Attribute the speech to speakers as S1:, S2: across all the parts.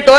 S1: 2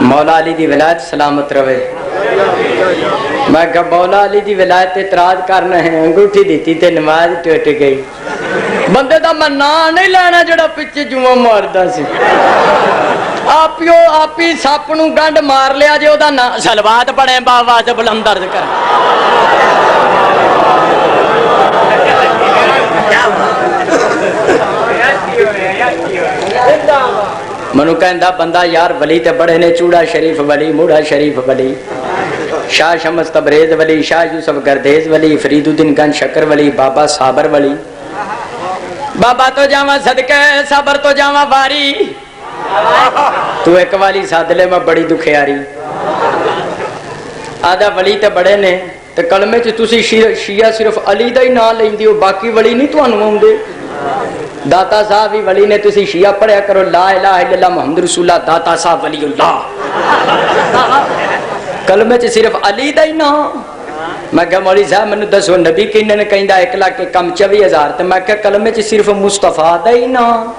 S1: مولا علی دی ولایت سلامت رہے. میں کہ مولا علی دی ولایت اعتراض کرنا ہے, انگوٹھی دیتی تے نماز ٹوٹ گئی. بندے دا میں نام نہیں لینا جڑا پیچھے جواں ماردا سی. آپ ہی سپ نو گنڈ مار لیا جے دا نام سلوات پڑھے بابا تے بلند درد کر. منو کہندا بندہ یار ولی تے بڑے نے, چوڑا شریف ولی, موڑا شریف ولی, شاہ شمس تبریز ولی, شاہ یوسف گردیز ولی, فرید الدین گنج شکر ولی, بابا صابر ولی. بابا تو جاواں صدقے صبر تو جاواں واری, تو ایک والی ساد لے میں بڑی دکھیاری. آدھا ولی تے بڑے نے تے کلمے چ تسی شیعہ صرف علی دا ہی نام لیندی ہو, باقی ولی نہیں تانوں آوندے. داتا صاحب ہی ولی نے, تسی شیعہ پڑھیا کرو لا الہ الا اللہ محمد رسول اللہ, داتا صاحب ولی اللہ. کلمے چ صرف علی دا ہی نام. میں کہا مولی صاحب منو دسو نبی کہنے نے کہندا 1 لاکھ کے کم 24,000, تے میں کہا کلمے چ صرف مصطفیٰ دا ہی نام.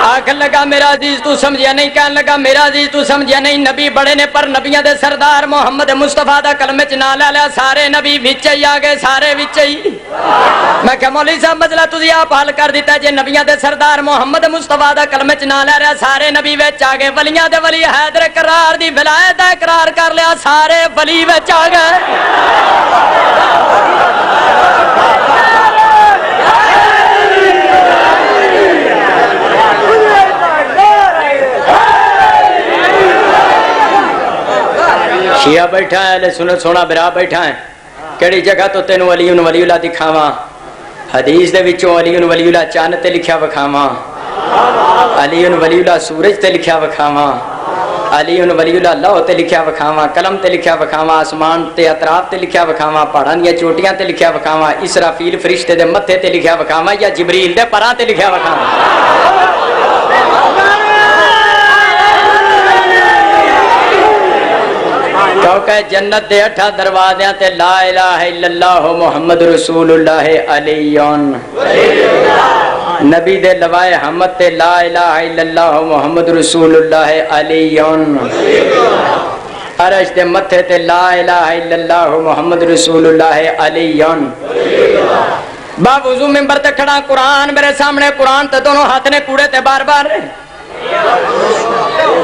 S1: آخر لگا میرا عزیز تو سمجھیا نہیں, کہنے لگا میرا عزیز تو سمجھیا نہیں, نبی بڑے نے پر نبیاں دے سردار محمد مصطفیٰ دا کلمے چ نام لے لیا, سارے نبی وچ ہی آ گئے, سارے وچ ہی. میں کہا مولوی صاحب مسئلہ تسی آپ حل کر دیتا ہے, جے نبیاں دے سردار محمد مصطفیٰ دا کلمے چ نام لے رہا, سارے نبی وچ آ گئے, ولیاں دے ولی حیدر کرار دی ولایت دا اقرار کر لیا, سارے ولی وچ آ گئے. شیعہ بیٹھا ہے, لے سنو سونا برا بیٹھا ہے, کیڑی جگہ تو تینوں علی ولی اللہ دکھاواں. حدیث دے وچوں علی ولی اللہ چاند تے لکھیا وکھاواں, علی ولی اللہ سورج تے لکھیا وکھاواں, علی ولی اللہ لوح تے لکھیا وکھاواں, قلم تے لکھیا وکھاواں, آسمان تے اطراف تے لکھیا وکھاواں, پہاڑاں دی چوٹیاں تے لکھیا وکھاواں, اسرافیل فرشتے دے متھے تے لکھیا وکھاواں, یا جبریل دے پراں تے لکھیا وکھاواں. کیونکہ جنت دے 8 دروازیاں تے لا الہ الا اللہ محمد رسول اللہ علیون, نبی دے لوائے حمد تے لا الہ الا اللہ محمد رسول اللہ علیون, عرش دے متھے تے لا الہ الا اللہ محمد رسول اللہ علیون. باوضو ممبر تے کھڑا قرآن میرے سامنے, قرآن تے دونوں ہاتھ نے کوڑے تے بار بار.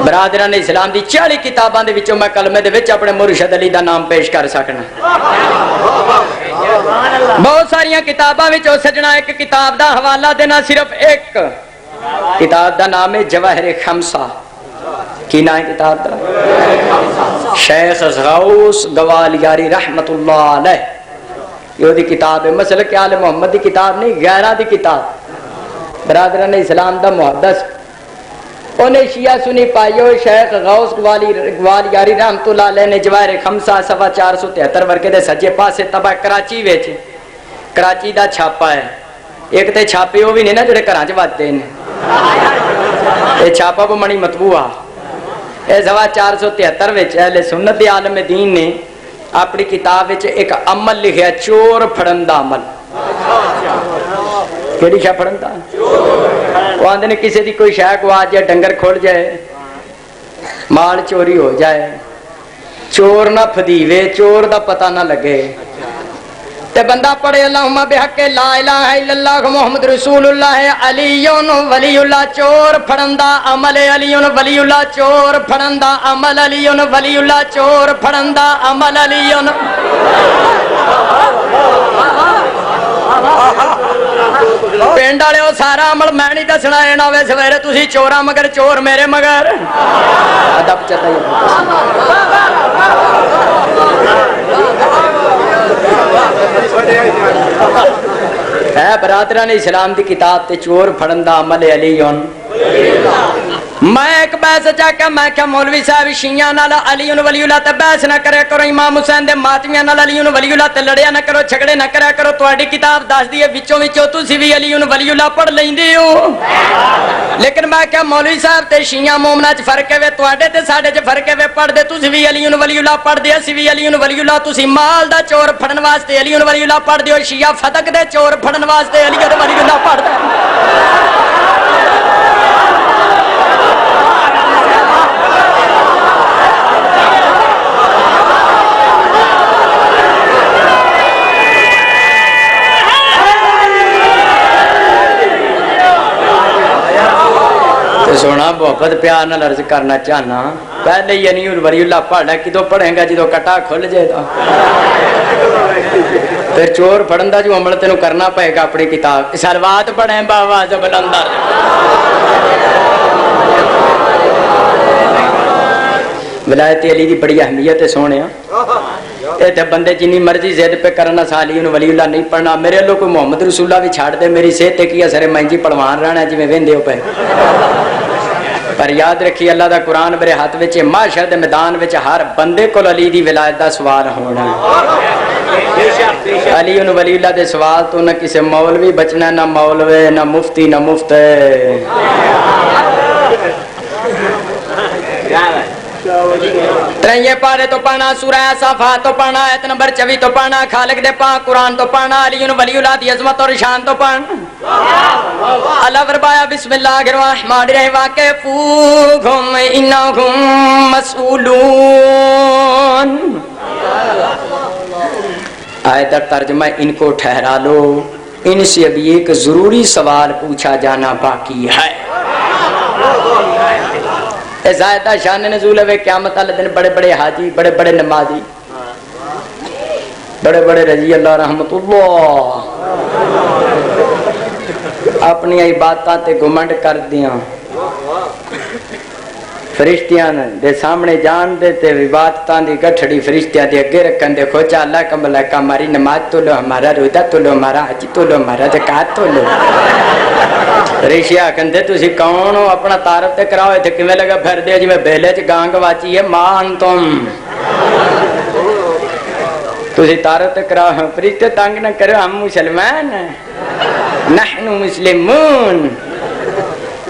S1: برادران اسلام دی 40 کتاباں دے وچوں میں کلمے دے وچ اپنے مرشد علی دا نام پیش کر سکنا. بہت ساریاں کتاباں وچوں سجنا ایک کتاب دا حوالہ دینا, صرف ایک کتاب دا نام ہے جواہر خمسہ. کی نام ہے کتاب دا؟ شیخ غوث گوالیاری رحمت اللہ علیہ, یہ دی کتاب ہے. مسلک آل محمد دی کتاب نہیں, غیرہ دی کتاب. برادران اسلام دا محدث انہیں شیعہ سنی پائیو شیخ غوث گوالیاری رحمت اللہ علیہ نے جواہر خمسہ صفحہ 473 ورکے دے سجے پاسے تباہ کراچی ویچ, کراچی دا چھاپا ہے. ایک تے چھاپے وہ بھی نہیں نا جڑے گھراں چ وجدے نے, یہ چھاپا وہ منی مطبوع آ. یہ صفحہ 473 وچ اہل سنت دی عالم دین نے اپنی کتاب وچ ایک عمل لکھیا, چور پھڑن دا عمل. کیڑی شے پھڑن دا؟ وہ آندے نے کسی دی کوئی شے کو آ جائے, ڈنگر کھول جائے, مال چوری ہو جائے, چور نہ پھدیوے, چور دا پتہ نہ لگے, تے بندہ پڑھے اللہم بحق لا الہ الا اللہ محمد رسول اللہ علی ولی اللہ, چور پھڑن دا عمل علی ولی اللہ, چور پھڑن دا عمل علی ولی اللہ, چور پھڑن دا عمل علی. پنڈ والے سارا عمل میں نہیں دسنا, یہ نہ ہوئے سویرے تسی چوراں مگر چور میرے مگر. ادب چاہیے ہے برادران اسلام دی کتاب تے چور پھڑن دا عمل علی. میں ایک بحث چاکا میں کیا مولوی صاحب شیعہ نال علی ولی اللہ تے بحث نہ کریا کرو، امام حسین دے ماتمیاں نال علی ولی اللہ تے لڑیا نہ کرو، جھگڑے نہ کریا کرو، تہاڈی کتاب دس دی ہے وچوں وچوں تسی بھی علی ولی اللہ پڑھ لیندے ہو، لیکن میں کیا مولوی صاحب تے شیعہ مومناں وچ فرق ہے، تواڈے تے ساڈے وچ فرق ہے، پڑھ دے تسی بھی علی ولی اللہ پڑھ دے، اسی بھی علی ولی اللہ، تسی مال دا چور پھڑن واسطے علی ولی اللہ پڑھ دیو، شیعہ فتق دے چور پھڑن واسطے علی ولی اللہ پڑھ دے۔ سونا محبت پیار نال عرض کرنا چاہنا، پہلے ہی علی ولی اللہ پڑھنا، کدو پڑھیں گا جدو کٹا کھل جائے گا، پھر چور پڑھن دا جو عمل تینوں کرنا پائے گا اپنی کتاب سلوات پڑھیں باواز بلندر۔ ولایت علی دی بڑی اہمیت ہے سونے، تے بندے جنی مرضی زد پہ کرنا سالی انہوں ولی اللہ نہیں پڑھنا، میرے لوگ کوئی محمد رسول اللہ بھی چھاڑ دے، میری صحت تے کی اثر ہے، میں جی پڑھوان رہنا ہے جی میں ویندے ہو پہ، پر یاد رکھی اللہ دا قرآن میرے ہاتھ وچ، معاشر دے میدان وچ ہر بندے کو علی دی ولایت دا سوال ہونا، علی انہوں ولی اللہ دے سوال تو نہ کسی مولوی بچنا، نہ مولوی، نہ مفتی، نہ مفتے۔ ترائیے پارے تو پانا، سورہ صافات تو پانا، آیت نمبر 24 تو پانا، خالق دے پاک قرآن تو پانا، علی ولی اللہ دی عظمت اور شان تو پانا۔ اللہ فرمایا بسم اللہ الرحمن الرحیم وَقِفُوهُمْ إِنَّهُمْ مَسْئُولُونَ۔ آیت کا ترجمہ ان کو ٹھہرا لو، ان سے ابھی ایک ضروری سوال پوچھا جانا باقی ہے۔ زائدہ شان نزول ہے قیامت والے دن، بڑے بڑے حاجی، بڑے بڑے نمازی، بڑے بڑے رضی اللہ رحمت اللہ اپنی عبادتاں تے گھمنڈ کر دیاں، فرشتیاں دے سامنے جان دے تے عبادتاں دی گٹھڑی فرشتیاں دے اگے رکھن دے کھوچا اللہ کا ملائکہ ہماری نماز تو لو، ہمارا روزہ تو لو، ہمارا حج تو لو، ہمارا زکات تو لو۔ ریشیا کندے تسی کون ہو، اپنا تعارف تے کراؤ، تے کیویں لگا پھر دے جی میں بیلے چ گانگ واچی ہے، مان تم تسی تعارف تے کراؤ، فرشتے تنگ نہ کرو، ہم مسلمان ہیں، نحن مسلمون۔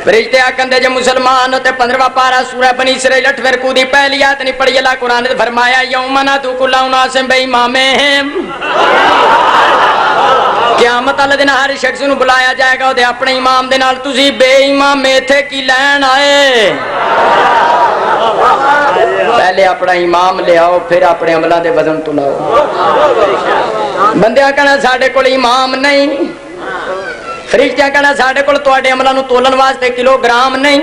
S1: فرشتے آکھن دے جو مسلمان ہوتے 15واں پارہ سورہ بنی اسرائیل 8ویں رکوع دی پہلی آیت نہیں پڑھی، اللہ قرآن نے فرمایا یوم ندعو کل اناس بامامہم، قیامت والے دن ہر شخص نو بلایا جائے گا تے اپنے امام دے نال، تسی بے امام ایتھے کی لین آئے؟ پہلے اپنا امام لے آؤ، پھر اپنے عملہ دے وزن تو لاؤ۔ بندیاں کہنا ساڈے کول امام نہیں، فرشتیاں کہنا ساڈے کول تواڈے عملاں نو تولن واسطے کلو گرام نہیں۔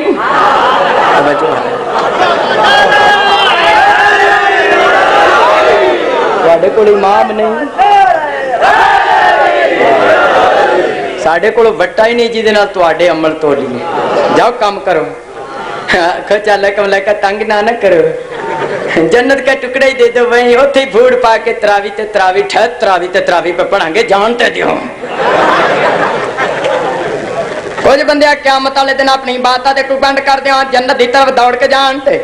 S1: تواڈے کول امام نہیں، ساڈے کول وٹا ہی نہیں جہدے نال تواڈے عمل تولیے، جاؤ کام کرو، کھچا لکم لکا تنگ نہ کرو، جنت کا ٹکڑے ہی دے دو، وہیں اوتھے ہی پھوڑ پا کے تراوی تے تراوی ٹھہر تراوی تے تراوی پہ پڑھیں گے، جانتے دیو۔ کچھ بندے قیامت والے دن اپنی عبادتاں تے ٹکانڈ کر دیاں، جنت دی طرف دوڑ کے جانتے۔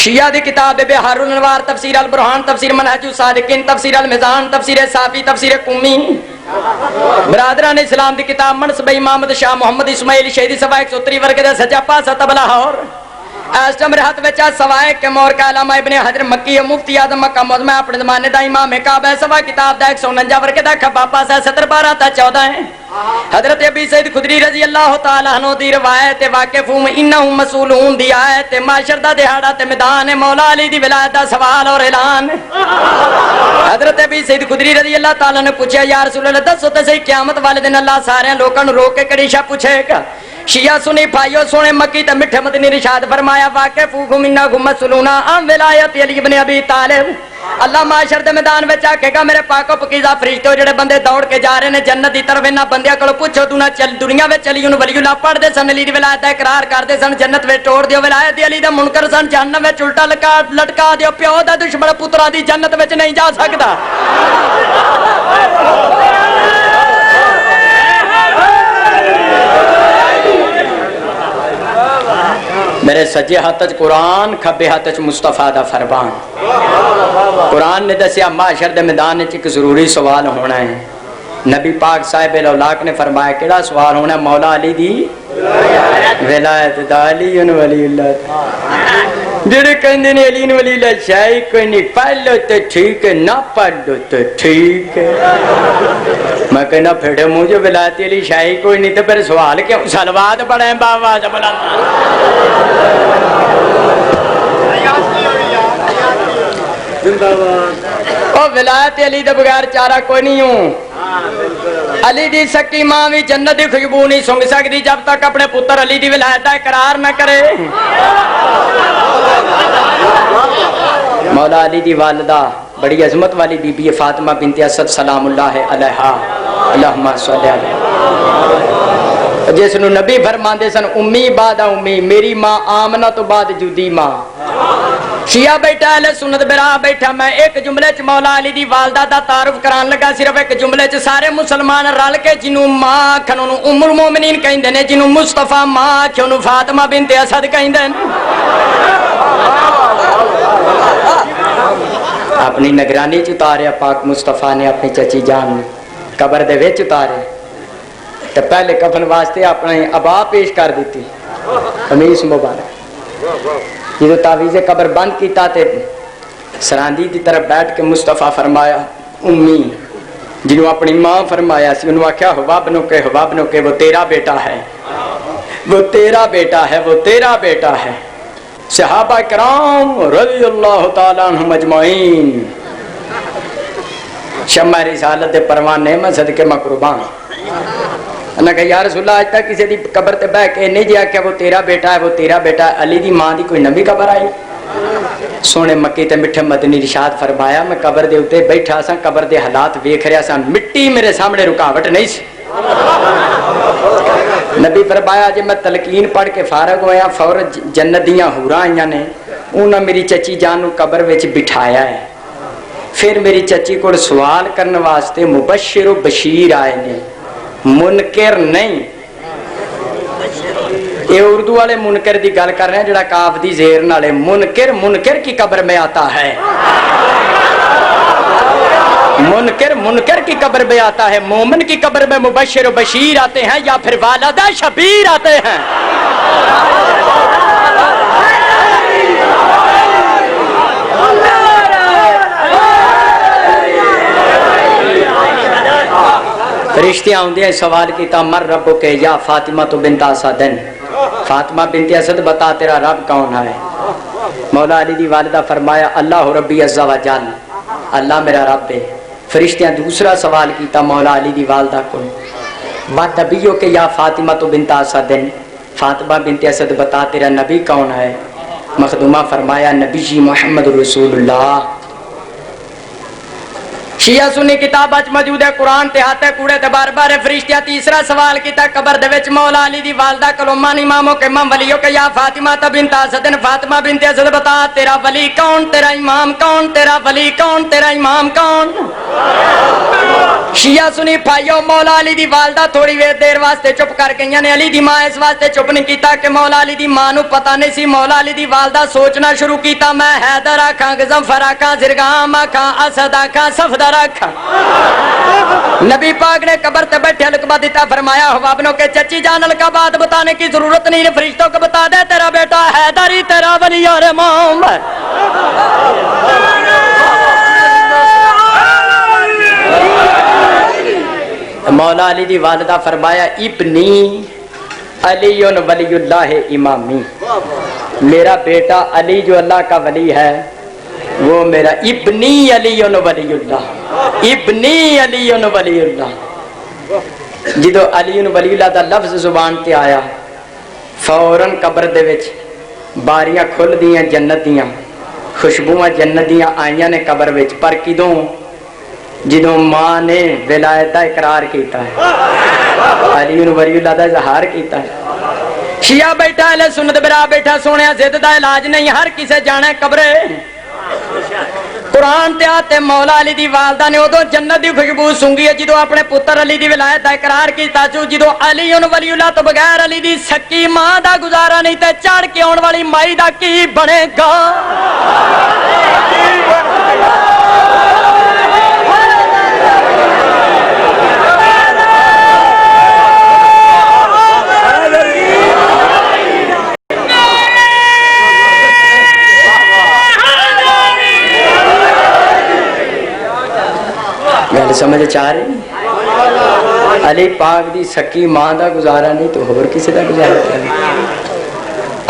S1: شیعہ دی کتاب بحار الانوار، تفسیر البرہان، تفسیر منہج الصادقین، تفسیر المیزان، تفسیر صافی، تفسیر قمی، برادران اسلام دی کتاب منصب امامت شاہ محمد اسماعیل شہیدی صفحہ 173 ورقے دا سجا پاسا تب لاہور۔ اس ٹائم ہاتھ وچ سوائے کے مور کا علامہ ابن حجر مکی مفتی اعظم مکہ معظمہ اپنے زمانے دا امام کعبہ سوا کتاب دا 149 ورقے دا کھبا پاسا 70 12 تا 14 ہے۔ حضرت ابی سعید خدری رضی اللہ تعالی عنہ دی روایت واقفہم انہم مسئولون دی آیت، معاشر دا دہاڑا تے میدان مولا علی دی ولایت دا سوال اور اعلان۔ حضرت ابی سعید خدری رضی اللہ تعالی نے پوچھا یا رسول اللہ دسو تے صحیح قیامت والے دن اللہ سارے لوکاں نوں روک کے کڑی شا پوچھے گا؟ شیعہ سنی بھائیو سونے مکی تے میٹھے مدنی ارشاد فرمایا واقفہم انہم مسئولون عن ولایت علی بن ابی طالب۔ اللہ معاشر دے میدان وچ آکھے گا میرے پاک و پاکیزہ فرشتو جڑے بندے دوڑ کے جا رہے نے جنت دی طرف، انہاں بندیاں کولوں پوچھو تو نہ چل دنیا وچ علی ولی اللہ پڑھ دے سن، علی دی ولایت دا اقرار کردے سن، جنت وچ ٹوڑ دیو ولایت علی دا منکر سن، جہنم وچ الٹا لٹکا دیو، پیو دا دشمن پترا دی جنت وچ نہیں جا سکدا۔ میرے سجے ہاتھ چ قرآن کھبے ہاتھ چ مصطفیٰ دا فرمان قرآن نے دسیا محشر دے میدان وچ ایک ضروری سوال ہونا ہے نبی پاک صاحب الاولاق نے فرمایا کیڑا سوال ہونا ہے مولا علی دی ولایت دا علی ولی اللہ جڑے کہندے نے علی ولی اللہ شاہی کوئی نہیں پڑھ لو تو ٹھیک ہے نہ پڑھ لو تو ٹھیک ہے میں کہنا پھڑے مجھے ولایت علی شاہی کوئی نہیں تو پھر سوال کیوں سلوات پڑھیں بابا جبلا او ولایت علی دے بغیر چارہ کوئی نہیں ہوں علی دی سکی ماں بھی جنت دی خوشبو نہیں سونگ سکتی جب تک اپنے پتر علی دی ولایت دا اقرار نہ کرے مولا علی دی والدہ بڑی عظمت والی بی بی فاطمہ بنت اسد سلام اللہ علیہا اللہم صلی علیہ جس نو نبی فرماندے سن امی بعد امی میری ماں آمنہ تو بعد جدی ماں شیعہ بیٹھا اہل سنت برا بیٹھا میں ایک جملے چ مولا علی دی والدہ دا تعارف کران لگا صرف ایک جملے چ سارے مسلمان رل کے جنوں ماں آکھن اونوں ام المومنین کہندے نے جنوں مصطفیٰ ماں آکھن اونوں فاطمہ بنت اسد کہندے نے اپنی نگرانی چ اتاریا پاک مصطفیٰ نے اپنی چچی جان قبر دے وچ اتارے تے پہلے کفن واسطے اپنے ابا پیش کر دیتی قمیص مبارک جدو تعویذ قبر بند کیتا تے سراندی دی طرف بیٹھ کے مصطفیٰ فرمایا امی جنہوں اپنی ماں فرمایا سی انہوں آکھیا ہوا بنو کے وہ تیرا بیٹا ہے وہ تیرا بیٹا ہے وہ تیرا بیٹا ہے صحابہ کرام رضی اللہ تعالیٰ عنہم اجمعین شمع رسالت دے پروانے میں صدقے مقربان انہاں کہا یا رسول اللہ آج تک کسی دی قبر تے بہ کے نہیں جیا کہ وہ تیرا بیٹا ہے وہ تیرا بیٹا ہے علی دی ماں دی کوئی نبی قبر آئی سونے مکی تے مٹھے مدنی رشاد فرمایا میں قبر دے اتے بیٹھا سا قبر دے حالات ویکھ رہا سا مٹی میرے سامنے رکاوٹ نہیں سی نبی فرمایا جے میں تلقین پڑھ کے فارغ ہویا فور جنت دیاں حوراں آئیاں نے انہاں میری چچی جان نو قبر وچ بٹھایا ہے پھر میری چچی کو سوال کرنے واسطے مبشر و بشیر آئے نے منکر نہیں یہ اردو والے منکر دی گل کر رہے ہیں جڑا کاف دی زیر نالے منکر کی قبر میں آتا ہے منکر کی قبر میں آتا ہے مومن کی قبر میں مبشر و بشیر آتے ہیں یا پھر والدہ شبیر آتے ہیں فرشتیاں ہوندی ہیں سوال کیتا مر ربو کے یا فاطمہ تو بنت اسد فاطمہ بنت اسد بتا تیرا رب کون ہے مولا علی دی والدہ فرمایا اللہ ربی عز و جل اللہ میرا رب ہے فرشتیاں دوسرا سوال کیتا مولا علی دی والدہ کو بات نبیوں کے یا فاطمہ تو بنت اسد فاطمہ بنت اسد بتا تیرا نبی کون ہے مخدومہ فرمایا نبی جی محمد رسول اللہ شیعہ سنی کتاب اچ موجود ہے قرآن تے ہاتھے کوڑے تے بار بار فرشتیاں تیسرا سوال کیتا قبر دے وچ مولا علی دی والدہ کلومان اماموں کے امام ولیوں کے یا فاطمہ بنت اسد فاطمہ بنت اسد بتا تیرا ولی کون تیرا امام کون تیرا ولی کون تیرا امام کون شیعہ سنی بھائیو مولا علی دی والدہ تھوڑی دیر واسطے چپ کر گئیاں نے علی دی ماں اس واسطے چپ نہیں کیتا کہ مولا علی دی ماں نو پتہ نہیں سی مولا علی دی والدہ سوچنا شروع کیتا میں حیدر آکھاں غضنفر آکھاں زرگام آکھاں اسد آکھاں صفدر آکھاں نبی پاک نے قبر تے بیٹھے لقبہ دیتا فرمایا ہوا ابنوں کے چچی جان القبات بتانے کی ضرورت نہیں ہے فرشتوں کو بتا دے تیرا بیٹا حیدر ہی تیرا ولی اور امام ہے مولا علی دی والدہ فرمایا ابنی علی ولی اللہ امامی میرا بیٹا علی جو اللہ کا ولی ہے وہ میرا ابنی علی ولی اللہ ابنی علی ولی اللہ جدو علی ولی اللہ دا لفظ زبان تے آیا فوراً قبر دے وچ باریاں کھل دیاں جنت دیاں خوشبواں جنت دیاں آئیاں نے قبر وچ پر کدوں جدوں ماں نے ولایت دا اقرار کیتا ہے علی ولی اللہ دا اظہار کیتا ہے شیعہ بیٹھا اہل سنت برا بیٹھا سونے زد دا علاج نہیں ہر کسے جانا قبرے قرآن تے آتے مولا علی دی والدہ نے ادو جنت دی خوشبو سونگی ہے جدو اپنے پتر علی دی ولایت دا اقرار کیتا جو جدو علی ولی اللہ تو بغیر علی دی سکی ماں دا گزارا نہیں تے چڑھ کے آن والی مائی دا کی بنے گا گل سمجھ چاہ رہی علی پاک دی سکی ماں دا گزارا نہیں تو اور کسی دا گزارا کیا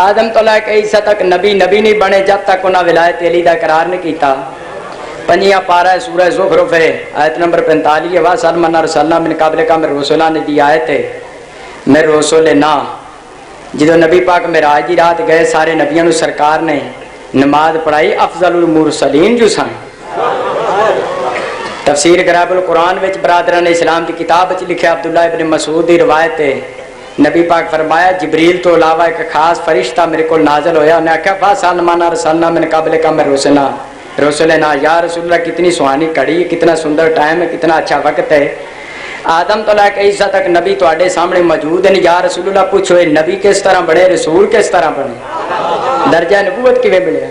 S1: آدم تو لے کے عیسیٰ تک نبی نہیں بنے جب تک انہاں ولایت علی دا قرار نہیں کیتا پنجیاں پارہ سورہ زخرف ہے آیت نمبر 45 وَسَلْمَنَ رَسَلْنَا مِنْ قَبْلِكَ مِنْ رُسُلَا نے دی آیت ہے میں رسول نا جدو نبی پاک معراج دی رات گئے سارے نبیوں نے سرکار نے نماز پڑھائی افضل المرسلین جو سائیں تفسیر غرائب القرآن وچ برادران اسلام کی کتاب وچ لکھا عبداللہ ابن مسعود دی روایت ہے نبی پاک فرمایا جبریل تو علاوہ ایک خاص فرشتہ میرے کو نازل ہویا انہیں کہا فَسَلْمَنَ رَسَلْنَا مِنْ قَبْلِكَ مِنْ رُسُلِنَا یا رسول اللہ کتنی سہانی کڑی ہے کتنا سندر ٹائم ہے کتنا اچھا وقت ہے آدم تو لے کے عیسیٰ تک نبی تو آڈے سامنے موجود ہیں یا رسول اللہ پوچھو نبی کس طرح بڑھے رسول کس طرح بڑھے درجہ نبوت کیویں ملے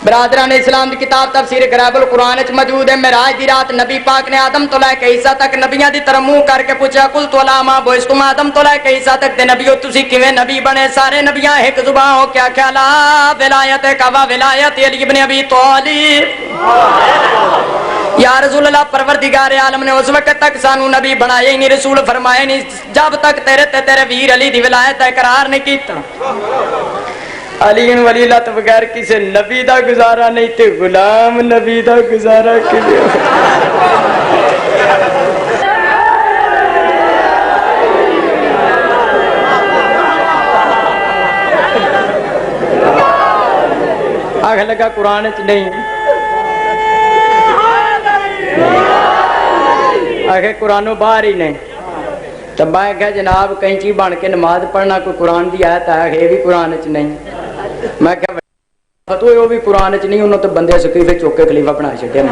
S1: برادران اسلام دی کتاب تفسیر غرائب القرآن وچ موجود ہے معراج دی رات نبی پاک نے آدم تو لے کے عیسیٰ تک نبیاں دی طرح منہ کر کے پوچھا قلت لا ما بعثتم آدم تو لے کے عیسیٰ تک تے نبیو تسی کیویں نبی بنے سارے نبیاں ایک زبان ہو کیا کہلا ولایت کا ولایت علی ابن ابی طالب یا رسول اللہ پروردگار عالم نے اس وقت تک سانو نبی بنایا ہی نہیں رسول فرمایا نہیں جب تک تیرے ویر علی دی ولایت دا اقرار نہیں کیتا علی ولی اللہ تو بغیر کسی نبی دا گزارا نہیں تے غلام نبی دا گزارا کیوں آگے لگا قرآن چ نہیں آگے قرآنوں باہر ہی نہیں تو میں کہا جناب کینچی بن کے نماز پڑھنا کوئی قرآن دی آیت ہے یہ بھی قرآن چ نہیں میں کہا فتوی وہ بھی قرآن چ نہیں انہوں تو بندے سکیفے چوک کے خلیفہ بنا چھڈیا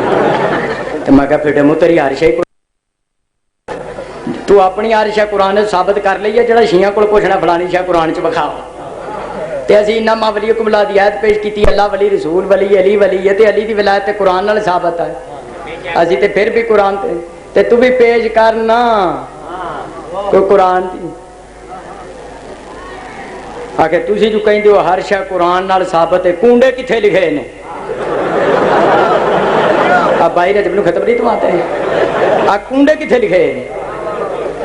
S1: تو میں کہا پھر تیری عرش تو اپنی عرش قرآن ثابت کر لئی ہے جڑا شیعہ کول پوچھنا فلانی شاہ قرآن چ بکھاؤ تے اسی انما ولیکم اللہ دی آیت پیش کیتی اللہ ولی رسول ولی علی ولی ہے تے علی دی ولایت تے قرآن نال ثابت ہے اسی تے پھر بھی قرآن تے تو بھی پیش کرنا کوئی قرآن دی آکے تسی جو کہیں دیو ہر شاہ قرآن نال ثابت ہے کونڈے کتھے لکھے نے اب بھائی رجب نو ختم نہیں تو آتے ہیں کونڈے کتھے لکھے نے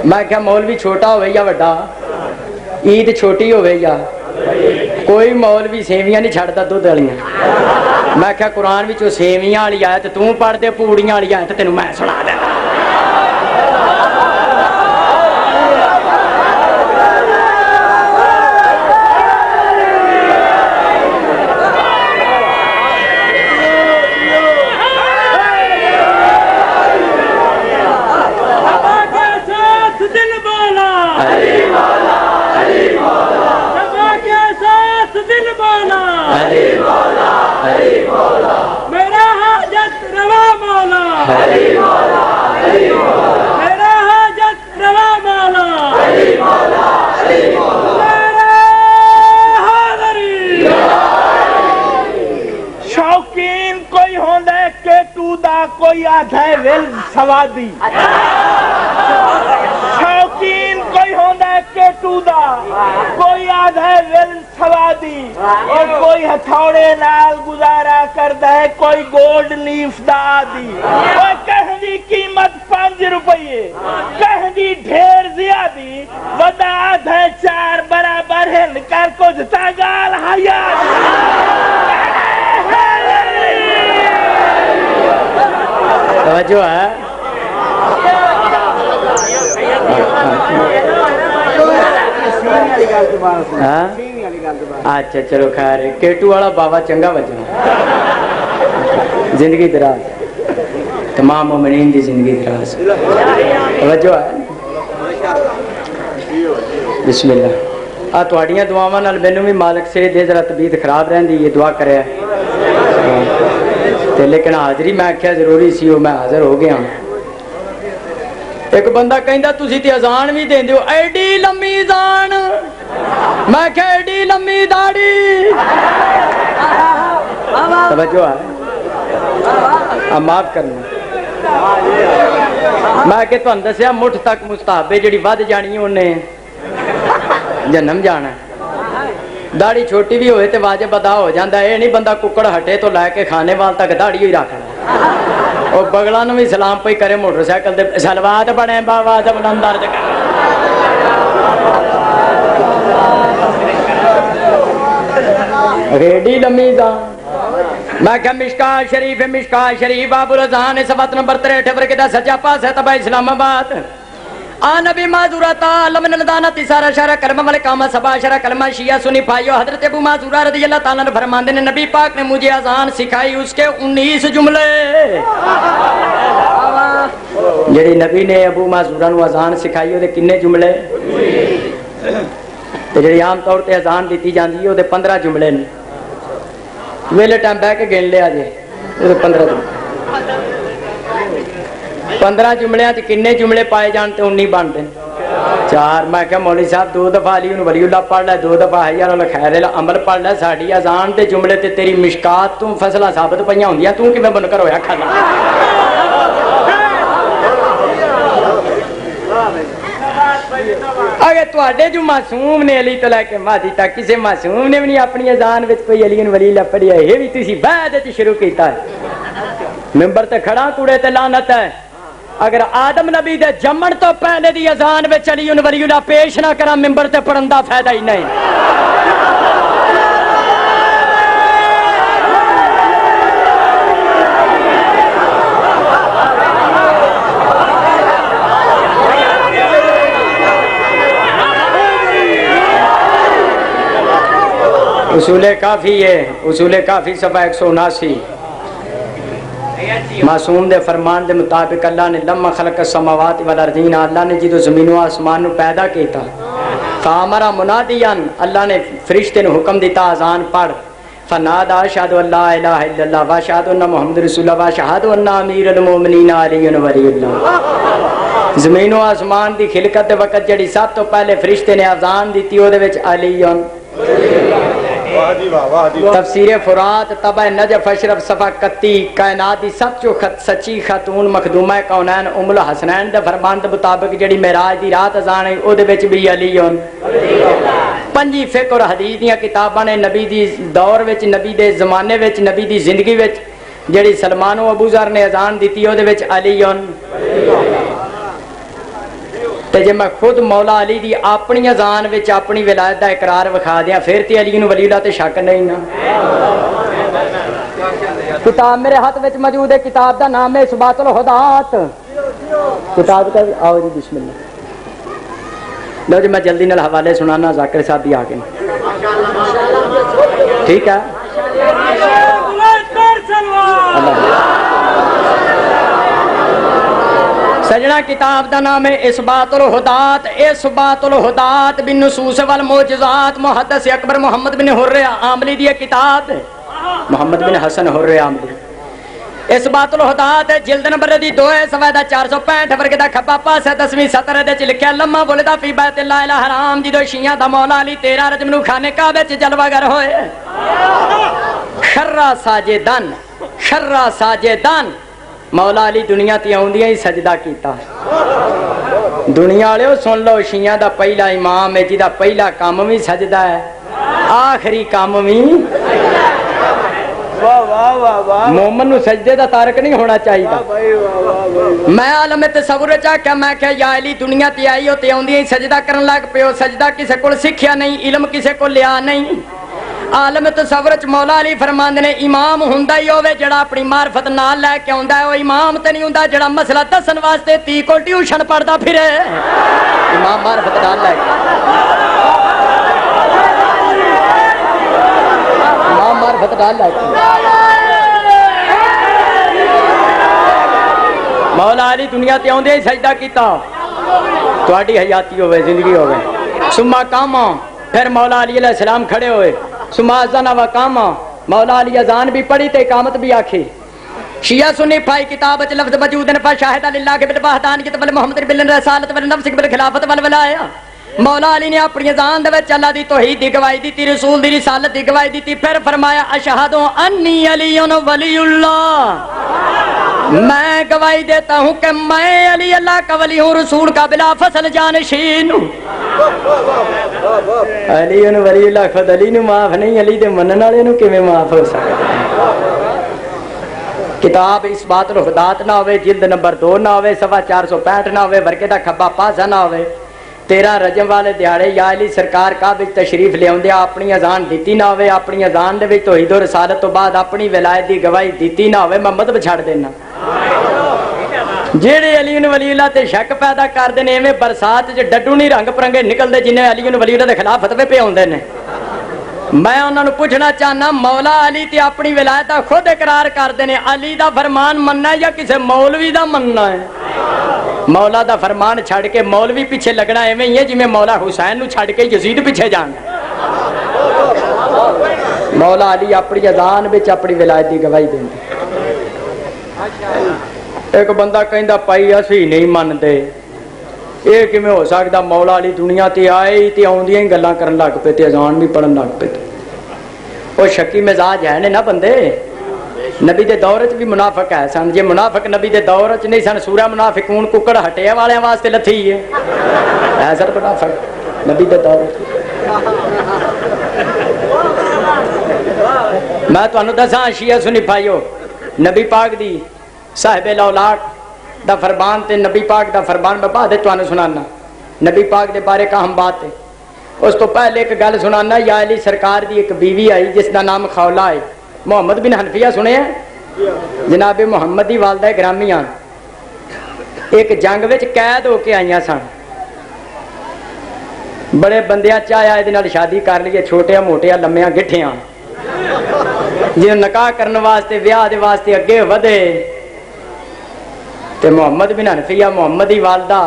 S1: میں کہا مولوی چھوٹا ہوئے یا وڈا عید چھوٹی ہوئے یا کوئی مولوی سیویاں نہیں چھڑتا دودھ والیاں میں کہا قرآن وچوں سیویاں والی آیت تو پڑھ دے پوڑیاں والی آیت تینوں میں سنا دے
S2: میرا حاجت روا مولا میرا حاجت روا مولا میرا حاضری شوقین کوئی ہوندا ہے کہ تو دا کوئی آدھا ہے ویل سوادی شوقین کوئی ہوندا ہے کہ تو دا کوئی آدھا ہے ویل سوادی اور کوئی ہتھوڑے نال گزارا کردا ہے کوئی گولڈ لیف دا آدی اور کہیں دی قیمت 5 روپئے کہیں دی ڈھیر زیادی ودا آدھا ہے 4 برابر ہے کر کو جتا گال حیات
S1: توجہ ہے اچھا چلو خیر کیٹو والا بابا چنگا بچنا زندگی دراز تمام مومنین دی زندگی دراز توجہ ہے بسم اللہ تواڈیاں دعاواں نال مینوں بھی مالک سے دے ذرا طبیعت خراب رہندی یہ دعا کرے لیکن حاضری میں آخیا ضروری سی, میں حاضر ہو گیا. ایک بندہ کہندا تسی تے اذان بھی دیندے ہو, ایڈی لمبی اذان. میں کہ ایڈی لمبی داڑھی. توجہ ہے, معاف کرنا. میں کہ تہاں دسیا مٹھ تک مستحب جڑی ود جانی انہیں جنم جانا. داڑھی چھوٹی بھی ہوئے تے واجب ادا ہو جاندہ ہے. نہیں بندہ ککڑ ہٹے تو لے کے کھانے وال تک داڑھی ہی رکھنا. اور بغلہ نو بھی سلام پہ کرے موٹر سائیکل دے سلوات بنے بابا تے بلندر دے ریڈی لمی دا. میں کہ مشکات شریف باب الرزان 7 نمبر 63 ورگے دا سجا پاس ہے تبا اسلام آباد. نبی معذورات علم الدانت سارا شارہ کلمہ والے کامہ سبا شارہ کلمہ شیعہ سنی بھائیو. حضرت ابو معذورہ رضی اللہ تعالیٰ نے فرماندے نے نبی پاک نے مجھے اذان سکھائی, اس کے 19 جملے. جڑی نبی نے ابو معذورہ نو اذان سکھائی وہ کنے جملے, تے جڑی عام طور تے اذان دیتی جاندی ہے وہ 15 جملے نے. ویلے ٹائم بہ کے گن لیا جے, وہ 15 جملے. 15 جملیاں تے کنے جملے پائے جان تے 19 بنتے ہیں. 4. میں کہ مولوی صاحب 2 دفعہ علی ولی اللہ پڑھ لے, 2 دفعہ حی علی الخیر العمل پڑھ لے. ساڈی اذان تے جملے تے تیری مشکات تو فصلہ ثابت پئیاں ہوندیاں, تو کیویں بن کر ہویا کھانا. اگر تواڈے جو معصوم نے علی تو لے کے مہدی تک کسے معصوم نے بھی نہیں اپنی اذان وچ کوئی علی ولی اللہ پڑھیا, یہ بھی تسی بعد وچ شروع کیتا ہے. ممبر تے کھڑا کوڑے تے لعنت ہے. اگر آدم نبی دے جمن تو پہلے دی اذان وچ علی ولی اللہ پیش نہ کرا ممبر تے پڑھن دا فائدہ ہی نہیں. اصول کافی ہے, اصول کافی صفحہ 179. معصوم دے فرمان دے مطابق اللہ نے لما خلق السماوات والارضین, اللہ نے جدو زمین و آسمان نو پیدا کیتا, فامرا منادیان, اللہ نے فرشتے نو حکم دیتا اذان پڑھ. فنادا اشہد ان لا الہ الا اللہ واشہد ان محمد رسول اللہ واشہد ان امیر المومنین علی ولی اللہ. زمین و آسمان دی خلقت دے وقت جڑی سب تو پہلے فرشتے نے اذان دیتی او دے وچ علی. تفسیر فرات طبع نجف اشرف صفحہ 31. کائنات دی سب چو سچی خاتون مخدومہ کونین ام الحسنین دے فرمان دے مطابق جڑی معراج دی رات اذان ہے او دے وچ بھی علی. 5 فقہ اور حدیث دیاں کتاباں نے نبی دی دور وچ, نبی دے زمانے وچ, نبی دی زندگی وچ جڑی سلمان و ابو ذر نے اذان دیتی او دے وچ علی. تے جے میں خود مولا علی دی اپنی اذان وچ اپنی ولایت دا اقرار وکھا دیاں پھر تے علی ولی اللہ تے شک نہیں نا. کتاب میرے ہاتھ وچ موجود ہے, کتاب دا نام ہے اثبات الہدات. کتاب کا آؤ جی بسم اللہ. لو جی میں جلدی نال حوالے سنانا, ذاکر صاحب بھی آ گئے. ٹھیک ہے سجنا. کتاب دا نام ہے اثبات الہدات. اثبات الہدات بالنصوص والمعجزات. محدث اکبر محمد بن حر عاملی دی کتاب, محمد بن حسن حر عاملی. اثبات الہدات جلد نمبر دی 2 ہے, صفحہ 465 ورگے دا کھبا پاس ہے. 10ویں سطر دے چ لکھیا لما ولدا فی بیت اللہ الحرام, جدو شیعہ دا مولا علی 13 رجب نو خانے کعبے چ جلوہ گر ہوئے. خرا ساجدان, خرا ساجدان. مولا علی دنیا تے آوندیاں ہی سجدہ کیتا. دنیا والےو سن لو, شیعہ دا پہلا امام ہے جدا پہلا کام بھی سجدہ ہے, آخری کام بھی. مومن نو سجدے دا تارک نہیں ہونا چاہیے. میں عالم تصور چاہیا, میں کہ یا علی دنیا تے آئی ہو تے آوندیاں ہی سجدہ کرن لگ پیو. سجدہ کسے کول سکھیا نہیں, علم کسے کول لیا نہیں. عالم تصور چ مولا علی فرماندے نے امام ہوندا ہی ہوے جڑا اپنی معرفت نال لے کے آوندا ہے. او امام تے نہیں ہوندا جڑا مسئلہ دسن واسطے 30 کو ٹیوشن پڑھدا پھرے. امام معرفت نال لے کے, امام معرفت نال لے کے. مولا علی دنیا تے آوندے ہی سجدہ کیتا. تہاڈی حیاتی ہوے, زندگی ہوے, ثم قام, پھر مولا علی علیہ السلام کھڑے ہوئے. ثم اذن و قام, مولا علی اذان بھی پڑھی تے اقامت بھی آکھی. شیعہ سنی پائی کتاب وچ لفظ موجود نے پر شاہد اللہ کے بالوحدانیت ول محمد بن رسالت ول نفس بل خلافت ول ولایا مولا علی نے اپنی ذات دے وچ اللہ دی توحید دی گواہی دتی رسول دی رسالت دی گواہی دتی پھر فرمایا اشہد انی علی ولی اللہ میں گواہی دیتا ہوں کہ میں علی اللہ کا ولی ہوں رسول کا بلا فصل جانشین ہوں علی ولی اللہ خود علی نو معاف نہیں علی دے منن والے نو کیویں معاف ہو سکدا کتاب اس بات الوحدات نہ ہوئے جلد نمبر 2 نہ ہوئے صفحہ 465 نہ ہوئے ورقے دا کھبا پاسا نہ ہوئے 13 رجب والے دیہاڑے یا علی سرکار کا وچ تشریف لے اوندے اپنی اذان دتی نہ ہوئے اپنی اذان دے وچ توحید و رسالت تو بعد اپنی ولایت دی گواہی دتی نہ ہوئے میں مذہب چھڑ دینا جیڑے علی ولی اللہ تے شک پیدا کر دے نے ایویں برسات وچ ڈڈو نہیں رنگ پرنگے نکلدے جنہیں علی ولی اللہ دے خلاف فتوی پہ اوندے نے میں انہاں نوں پوچھنا چاہنا مولا علی تے اپنی ولایت دا خود اقرار کردے نے علی دا فرمان مننا ہے یا کسے مولوی دا مننا ہے مولا دا فرمان چھڑ کے مولوی پیچھے لگنا ایویں ہی ہے جویں مولا حسین نو چھڑ کے یزید پیچھے جانا مولا علی اپنی اذان وچ اپنی ولایت دی گواہی دیندے ایک بندہ کہندا پائی اسی نہیں مندے یہ کیویں ہو سکدا مولا علی دنیا تے آئے تے آوندیاں ہی گلاں کرن لگ پے تے اذان بھی پڑھن لگ پے او شکی مزاج ہے نے نا بندے نبی دے دور وچ بھی منافق ہے سن جے منافق نبی دے دور وچ نہیں سن سورہ منافقون ککڑ ہٹے والے واسطے لتھی ہے سر منافق نبی دے دور میں تانوں دساں شیعہ سنی بھائیو نبی پاک دی صاحب الاولاق دا فرمان تے نبی پاک دا فرمان میں بعد تانوں سنانا نبی پاک دے بارے کا ہم بات ہے اس تو پہلے ایک گل سنانا یا علی سرکار دی ایک بیوی آئی جس دا نام خولا ہے محمد بن حنفیہ سنے ہیں جناب محمد دی والدہ گرامیاں ایک جنگ وچ قید ہو کے آئیاں سن بڑے بندیاں چاہیا ادھے نال شادی کر لیے چھوٹیاں موٹیاں لمیاں گٹھیاں جنہوں نکاح کرنے واسطے ویاہ دے واسطے اگے ودے تے محمد بن حنفیہ محمد دی والدہ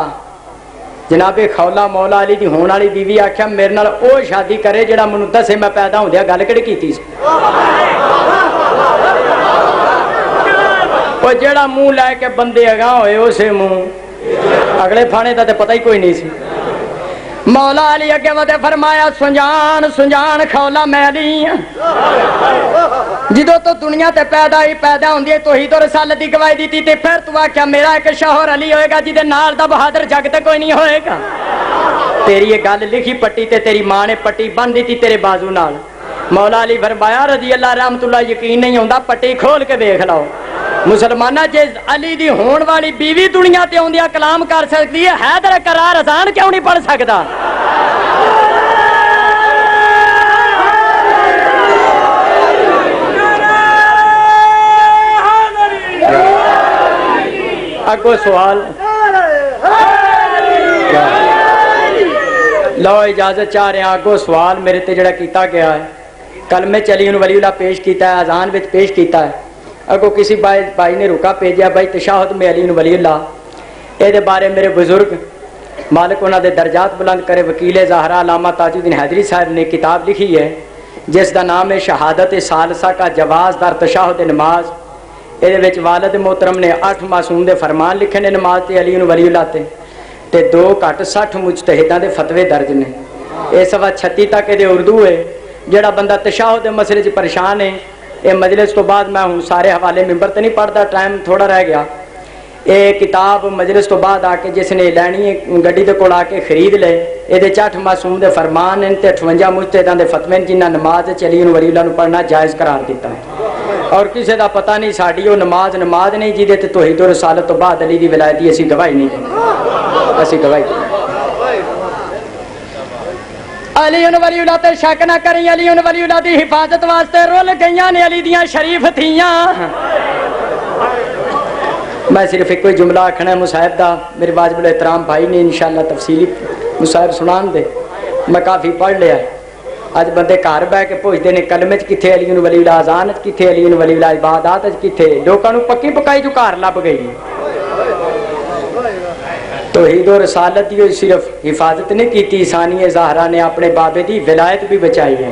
S1: جناب خولا مولا علی دی ہون والی بیوی آکھیا میرے نال او شادی کرے جڑا مینوں دسے میں پیدا ہوندیا گل کیڑی کیتی سی او جڑا منہ لے کے بندے اگاں ہوئے اسے منہ اگلے پھانے دا تے پتہ ہی کوئی نہیں سی مولا علی اگے ودے فرمایا سنجان سنجان خولا میں علی جدو تو دنیا تے پیدا ہوندی ہے توحید و رسالت دی گواہی دیتی تے پھر تو آکھیا میرا ایک شوہر علی ہوئے گا جدے نال دا بہادر جگ تے کوئی نہیں ہوئے گا تیری یہ گل لکھی پٹی تے تیری ماں نے پٹی بن دیتی تیرے بازو نال مولا علی فرمایا رضی اللہ رحمت اللہ یقین نہیں ہوندا پٹی کھول کے دیکھ لو مسلمانہ جے علی دی ہون والی بیوی دنیا تے ہوندیا کلام کر سکتی ہے حیدر قرار اذان کیوں نہیں پڑھ سکتا اگو سوال لو اجازت چاہ رہے ہیں اگو سوال میرے تے جڑا کیتا گیا ہے کلمے چلی ان ولی اللہ پیش کیتا ہے اذان وچ پیش کیتا ہے اگو کسی بھائی نے رکا بھیجا بھائی تشہد میں علی ولی اللہ اے دے بارے میرے بزرگ مالک انہاں دے درجات بلند کرے وکیل زہرا علامہ تاج الدین حیدری صاحب نے کتاب لکھی ہے جس دا نام ہے شہادت ثالثہ کا جواز در تشہد نماز اے دے وچ والد محترم نے 8 معصوم دے فرمان لکھے نے نماز تے علی ولی اللہ تے 2 گھٹ 60 مجتہداں دے فتوے درج نے اے سوا 36 تک دے اردو ہے جڑا بندہ تشہد دے مسئلے وچ پریشان ہے اے مجلس تو بعد میں ہوں سارے حوالے ممبر تے نہیں پڑھتا ٹائم تھوڑا رہ گیا اے کتاب مجلس تو بعد آ کے جس نے لینی ہے گڈی دے کول آ کے خرید لے اے دے 8 معصوم دے فرمان ہیں تے 58 مجتہداں دے فتوے جنہاں نماز چلی ولی اللہ نو پڑھنا جائز قرار دیتا ہے اور کسی دا پتہ نہیں ساڈی او نماز نہیں جیدے تے توحید و رسالت تو بعد علی دی ولایت دی اسی گواہی نہیں دیں اسی گواہی علی ولی اللہ تے شک نہ کریں علی ولی اللہ دی حفاظت واسطے رول گئیاں نے علی دیاں شریف تھیاں میں صرف ایک کوئی جملہ آکھنا ہے مصاحب دا میرے واجب الاحترام بھائی نے انشاءاللہ تفصیلی مصاحب سنان دے میں کافی پڑھ لیا ہے اج بندے گھر بہ کے پوچھتے ہیں کلمے چ کتھے علی ولی اللہ اذان چ کتھے علی ولی اللہ عبادات چ کتھے لوکاں نوں پکی پکائی جو گھر لب گئی توحید و رسالت دی صرف حفاظت نہیں کیتی ثانی زہرا نے اپنے بابے دی ولایت بھی بچائی ہے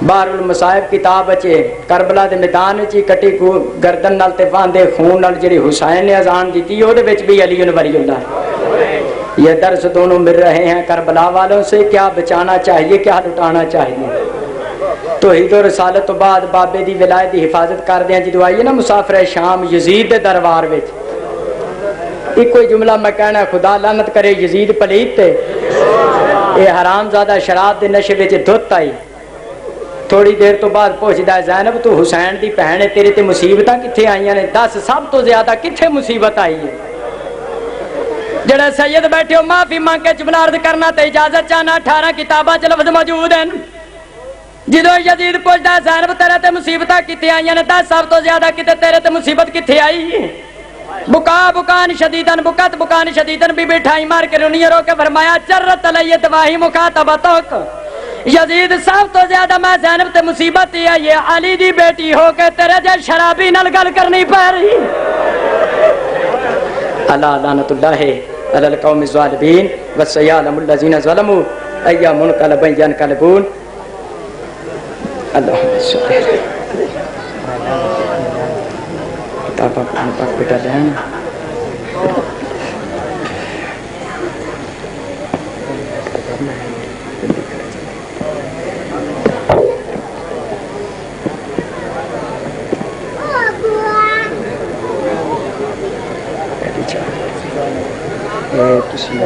S1: بحر المصائب کتاب اچے کربلا دے میدان وچ کٹی کو گردن نال تے باندھے خون نال جڑی حسین نے اذان دیتی او دے وچ بھی علی ولی اللہ ہے۔ یہ درس دونوں مل رہے ہیں کربلا والوں سے، کیا بچانا چاہیے کیا لٹانا چاہیے۔ توحید و رسالت تو بعد بابے دی ولایت دی حفاظت کردے ہیں جدو آئیے نا مسافر شام یزید دے دربار وچ، ایک کوئی جملہ میں کہنا خدا لعنت کرے یزید پلیت تے اے حرام زادہ شراب دے نشے وچ دھت آئی۔ تھوڑی دیر تو بعد پہنچدا ہے زینب تو حسین دی بہن ہے، تیرے تے مصیبتاں کتھے آئیاں نے، دس سب تو زیادہ کتھے مصیبت آئی ہے۔ جڑے سید بیٹھے ہو معافی مانگ کے جملہ عرض کرنا تے اجازت چاہنا، 18 کتاباں چ لفظ موجود ہیں۔ جدو یزید پوچھدا ہے زینب تیرے تے مصیبتاں کتھے آئیاں نے، دس سب تو زیادہ کتے تیرے تے مصیبت کتھے آئی ہے۔ بکان شدیدن بکت بکان شدیدن بی بٹھائی مار کے رونی رو کے فرمایا چرت علیہ تواہی مخاطبتک، یزید سب تو زیادہ میں زینب تے مصیبت ہی ہے یہ علی دی بیٹی ہو کے تیرے جے شرابی نال گل کرنی پہ رہی۔ اللہ لعنت اللہ علی القوم الظالمین وسیعلم الذین ظلموا ای منقلب ینقلبون۔ اللہم صلی اللہ کتاب اپنے پاک بیٹا لینا تسی